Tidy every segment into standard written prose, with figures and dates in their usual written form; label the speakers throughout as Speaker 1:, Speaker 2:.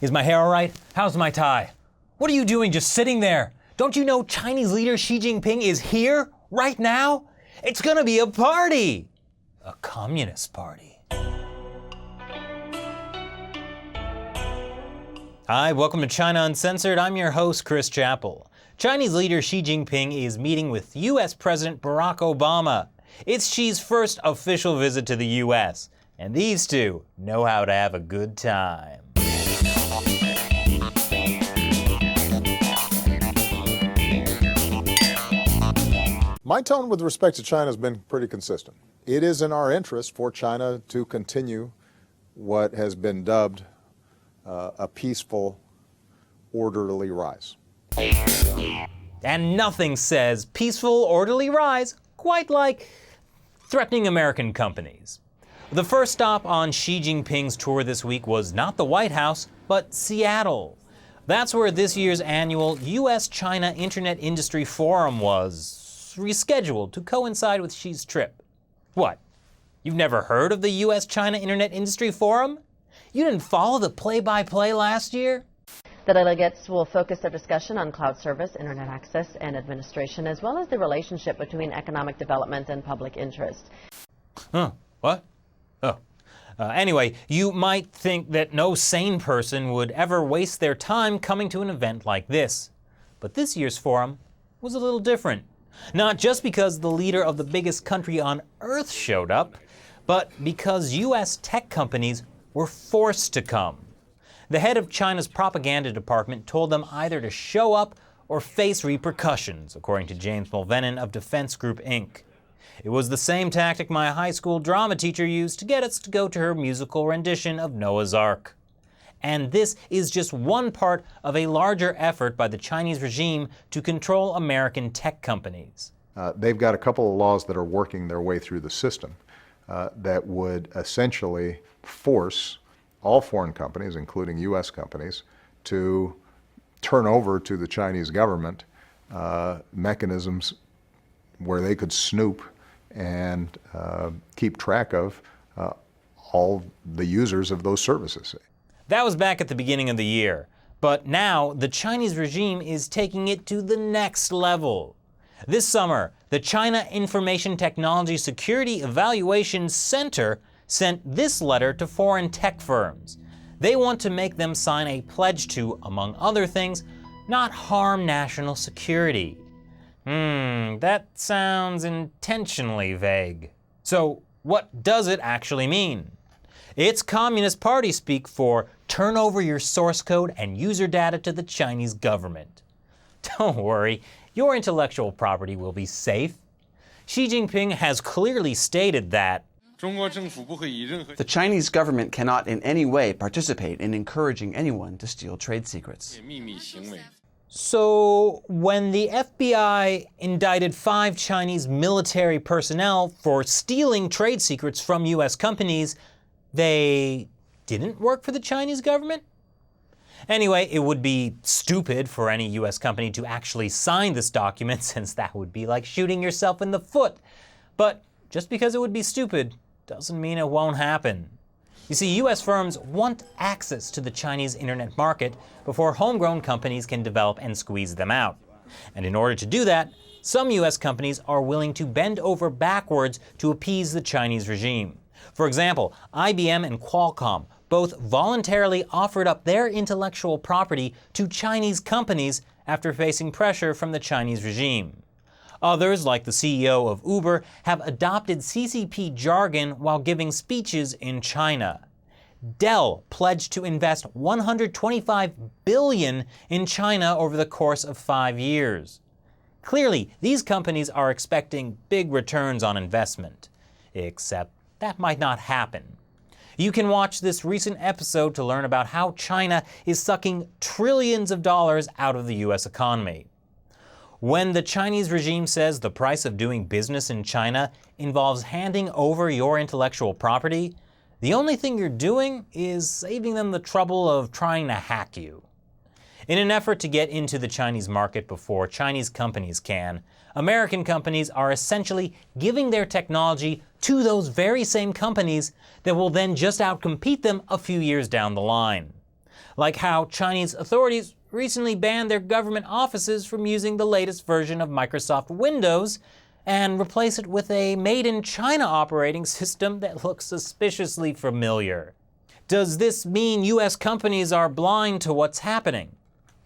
Speaker 1: Is my hair all right? How's my tie? What are you doing just sitting there? Don't you know Chinese leader Xi Jinping is here right now? It's gonna be a party! A communist party. Hi, welcome to China Uncensored. I'm your host, Chris Chappell. Chinese leader Xi Jinping is meeting with US President Barack Obama. It's Xi's first official visit to the US, and these two know how to have a good time.
Speaker 2: My tone with respect to China has been pretty consistent. It is in our interest for China to continue what has been dubbed a peaceful, orderly rise.
Speaker 1: And nothing says peaceful, orderly rise quite like threatening American companies. The first stop on Xi Jinping's tour this week was not the White House, but Seattle. That's where this year's annual USChina Internet Industry Forum was rescheduled to coincide with Xi's trip. What? You've never heard of the US-China Internet Industry Forum? You didn't follow the play-by-play last year?
Speaker 3: The delegates will focus their discussion on cloud service, internet access, and administration, as well as the relationship between economic development and public interest.
Speaker 1: Huh? What? Oh. Anyway, you might think that no sane person would ever waste their time coming to an event like this. But this year's forum was a little different. Not just because the leader of the biggest country on earth showed up, but because US tech companies were forced to come. The head of China's propaganda department told them either to show up or face repercussions, according to James Mulvenon of Defense Group Inc. It was the same tactic my high school drama teacher used to get us to go to her musical rendition of Noah's Ark. And this is just one part of a larger effort by the Chinese regime to control American tech companies.
Speaker 2: They've got a couple of laws that are working their way through the system that would essentially force all foreign companies, including U.S. companies, to turn over to the Chinese government mechanisms where they could snoop and keep track of all the users of those services.
Speaker 1: That was back at the beginning of the year. But now, the Chinese regime is taking it to the next level. This summer, the China Information Technology Security Evaluation Center sent this letter to foreign tech firms. They want to make them sign a pledge to, among other things, not harm national security. That sounds intentionally vague. So, what does it actually mean? It's Communist Party speak for turn over your source code and user data to the Chinese government. Don't worry, your intellectual property will be safe. Xi Jinping has clearly stated that
Speaker 4: the Chinese government cannot in any way participate in encouraging anyone to steal trade secrets.
Speaker 1: So, when the FBI indicted 5 Chinese military personnel for stealing trade secrets from US companies, they didn't work for the Chinese government? Anyway, it would be stupid for any US company to actually sign this document, since that would be like shooting yourself in the foot. But just because it would be stupid doesn't mean it won't happen. You see, US firms want access to the Chinese internet market before homegrown companies can develop and squeeze them out. And in order to do that, some US companies are willing to bend over backwards to appease the Chinese regime. For example, IBM and Qualcomm both voluntarily offered up their intellectual property to Chinese companies after facing pressure from the Chinese regime. Others, like the CEO of Uber, have adopted CCP jargon while giving speeches in China. Dell pledged to invest $125 billion in China over the course of 5 years. Clearly, these companies are expecting big returns on investment. Except that might not happen. You can watch this recent episode to learn about how China is sucking trillions of dollars out of the US economy. When the Chinese regime says the price of doing business in China involves handing over your intellectual property, the only thing you're doing is saving them the trouble of trying to hack you. In an effort to get into the Chinese market before Chinese companies can, American companies are essentially giving their technology to those very same companies that will then just outcompete them a few years down the line. Like how Chinese authorities recently banned their government offices from using the latest version of Microsoft Windows and replace it with a made-in-China operating system that looks suspiciously familiar. Does this mean US companies are blind to what's happening?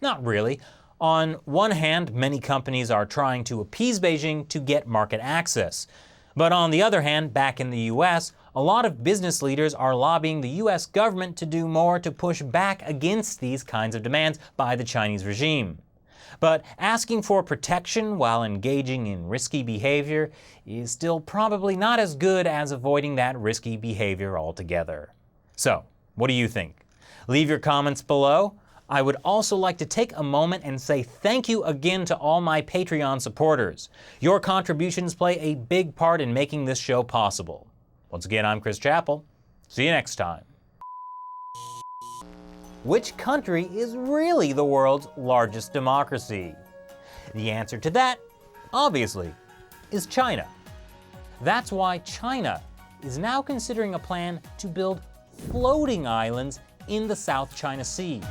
Speaker 1: Not really. On one hand, many companies are trying to appease Beijing to get market access. But on the other hand, back in the US, a lot of business leaders are lobbying the US government to do more to push back against these kinds of demands by the Chinese regime. But asking for protection while engaging in risky behavior is still probably not as good as avoiding that risky behavior altogether. So, what do you think? Leave your comments below. I would also like to take a moment and say thank you again to all my Patreon supporters. Your contributions play a big part in making this show possible. Once again, I'm Chris Chappell. See you next time. Which country is really the world's largest democracy? The answer to that, obviously, is China. That's why China is now considering a plan to build floating islands in the South China Sea.